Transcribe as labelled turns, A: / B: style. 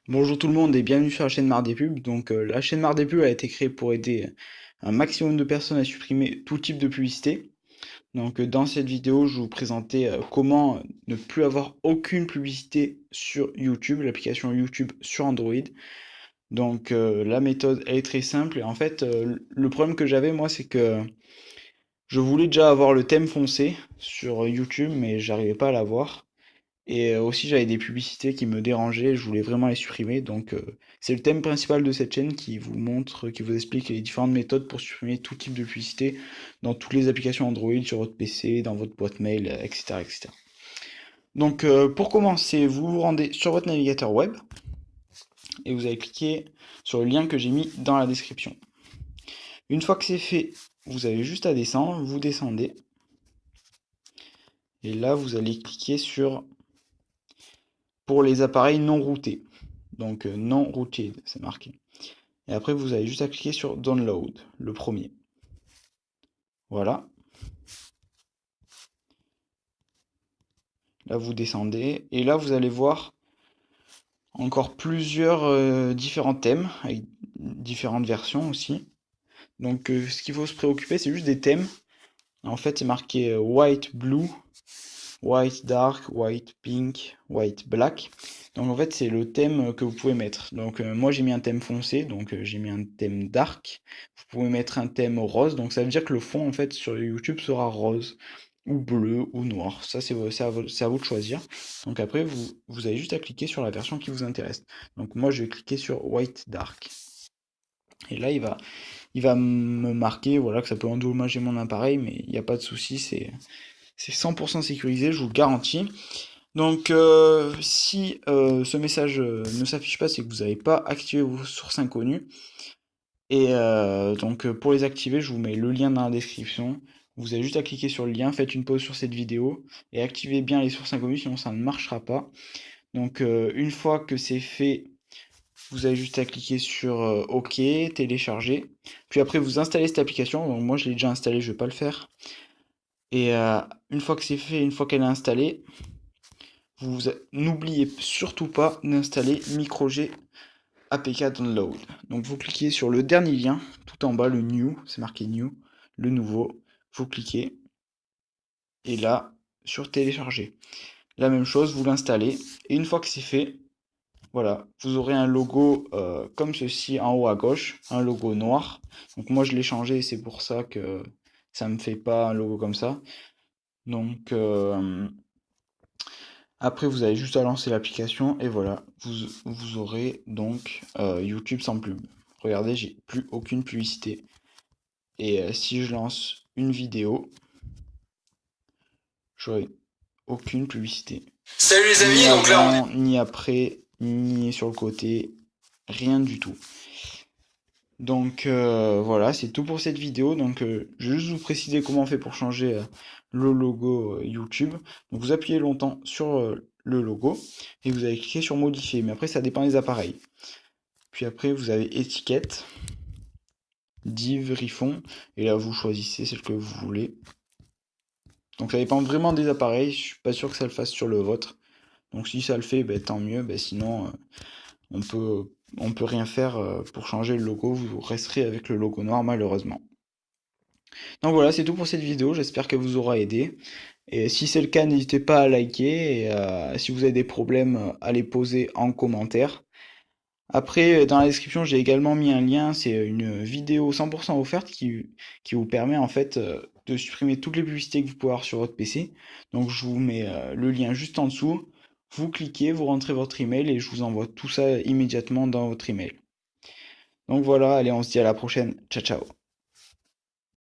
A: Bonjour tout le monde et bienvenue sur la chaîne Marre des pubs. La chaîne Marre des pubs a été créée pour aider un maximum de personnes à supprimer tout type de publicité. Dans cette vidéo, je vais vous présenter comment ne plus avoir aucune publicité sur YouTube, l'application YouTube sur Android. La méthode elle est très simple et en fait le problème que j'avais moi c'est que je voulais déjà avoir le thème foncé sur YouTube mais j'arrivais pas à l'avoir. Et aussi, j'avais des publicités qui me dérangeaient, je voulais vraiment les supprimer. C'est le thème principal de cette chaîne qui vous montre, qui vous explique les différentes méthodes pour supprimer tout type de publicité dans toutes les applications Android, sur votre PC, dans votre boîte mail, etc., etc. Pour commencer, vous vous rendez sur votre navigateur web et vous allez cliquer sur le lien que j'ai mis dans la description. Une fois que c'est fait, vous avez juste à descendre, vous descendez. Et là, vous allez cliquer sur pour les appareils non routés. Non routed, c'est marqué. Et après, vous avez juste à cliquer sur Download, le premier. Voilà. Là, vous descendez. Et là, vous allez voir encore plusieurs différents thèmes, avec différentes versions aussi. Ce qu'il faut se préoccuper, c'est juste des thèmes. En fait, c'est marqué White Blue, White Dark, White Pink, White Black. Donc en fait, c'est le thème que vous pouvez mettre. Moi j'ai mis un thème foncé, j'ai mis un thème dark. Vous pouvez mettre un thème rose, donc ça veut dire que le fond en fait sur YouTube sera rose ou bleu ou noir. Ça c'est à vous de choisir. Donc après vous avez juste à cliquer sur la version qui vous intéresse. Donc moi je vais cliquer sur White Dark. Et là il va me marquer voilà que ça peut endommager mon appareil, mais il n'y a pas de souci, c'est 100% sécurisé, je vous le garantis. Si ce message ne s'affiche pas, c'est que vous n'avez pas activé vos sources inconnues. Pour les activer, je vous mets le lien dans la description. Vous avez juste à cliquer sur le lien, faites une pause sur cette vidéo et activez bien les sources inconnues, sinon ça ne marchera pas. Une fois que c'est fait, vous avez juste à cliquer sur OK, télécharger. Puis après, vous installez cette application. Donc, moi, je l'ai déjà installée, je ne vais pas le faire. Une fois que c'est fait, une fois qu'elle est installée, vous n'oubliez surtout pas d'installer MicroG APK Download. Donc vous cliquez sur le dernier lien, tout en bas, le New, c'est marqué New, le nouveau. Vous cliquez, et là, sur télécharger. La même chose, vous l'installez, et une fois que c'est fait, voilà, vous aurez un logo comme ceci en haut à gauche, un logo noir. Donc moi je l'ai changé, et c'est pour ça que ça me fait pas un logo comme ça. Donc euh, Après, vous avez juste à lancer l'application et voilà, vous aurez YouTube sans pub. Regardez, j'ai plus aucune publicité. Si je lance une vidéo, j'aurai aucune publicité.
B: Salut les
A: Ni
B: amis, donc là on est...
A: avant, ni après, ni sur le côté, rien du tout. Voilà, c'est tout pour cette vidéo. Je vais juste vous préciser comment on fait pour changer le logo YouTube. Donc vous appuyez longtemps sur le logo et vous allez cliquer sur modifier. Mais après ça dépend des appareils. Puis après vous avez étiquette, div, refond et là vous choisissez celle que vous voulez. Donc ça dépend vraiment des appareils. Je suis pas sûr que ça le fasse sur le vôtre. Donc si ça le fait, ben, tant mieux. Sinon on peut on peut rien faire pour changer le logo. Vous resterez avec le logo noir malheureusement. Donc voilà, c'est tout pour cette vidéo, j'espère qu'elle vous aura aidé. Et si c'est le cas, n'hésitez pas à liker et si vous avez des problèmes, à les poser en commentaire. Après, dans la description, j'ai également mis un lien, c'est une vidéo 100% offerte qui vous permet en fait de supprimer toutes les publicités que vous pouvez avoir sur votre PC. Donc je vous mets le lien juste en dessous. Vous cliquez, vous rentrez votre email et je vous envoie tout ça immédiatement dans votre email. Donc voilà, allez, on se dit à la prochaine. Ciao ciao.